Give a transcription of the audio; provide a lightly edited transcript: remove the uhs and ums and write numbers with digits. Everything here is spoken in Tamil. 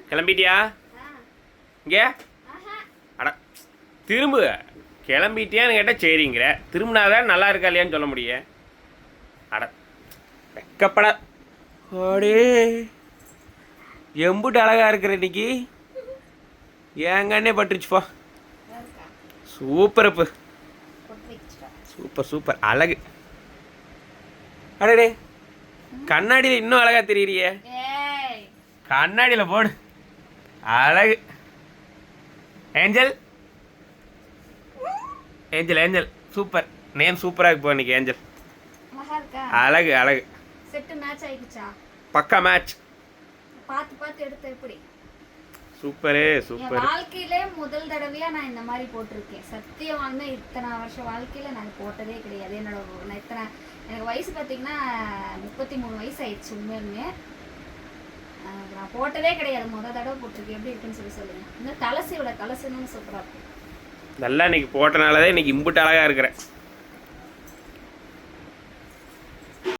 கிளம்பிட்டியா? இங்கே அட திரும்பு. கிளம்பிட்டியான்னு கேட்டால் சரிங்கிற, திரும்பினாதான் நல்லா இருக்கா இல்லையான்னு சொல்ல முடியும். அட வெக்கப்பட ஓடே, எம்புட்டு அழகா இருக்கிற இன்னைக்கு. ஏங்கன்னே பட்டுருச்சுப்பா. சூப்பர் அப்பு, சூப்பர் சூப்பர் அழகு. அடடே, கண்ணாடியில் இன்னும் அழகா தெரியுறியே. கண்ணாடியில் போடு, அழகு. Angel angel angel super name, சூப்பராக இருக்கு போ இன்னைக்கு. ஏஞ்சல் அழகு அழகு. செட் மேட்ச் ஆயிடுச்சா? பக்கா மேட்ச். பார்த்து பார்த்து எடுத்து எப்படி சூப்பரே சூப்பர். வாழ்க்கையிலே முதல் தடவையா நான் இந்த மாதிரி போட்டிருக்கேன். சத்தியமாக இத்தனை வருஷம் வாழ்க்கையில நான் போட்டதே கிடையாது. என்னோட இத்தனை எனக்கு வயசு பார்த்தீங்கன்னா 33 வயசு ஆயிடுச்சு. உண்மையுமே நான் போட்டதே கிடையாது. முதல் தடவை போட்டிருக்கேன். எப்படி இருக்குன்னு சொல்லுங்க. இந்த தலசையோட தலசுன்னு சூப்பராக இருக்கும். நல்லா இன்னைக்கு போட்டனாலதான் இன்னைக்கு இம்புட்டு அழகா இருக்கிறேன்.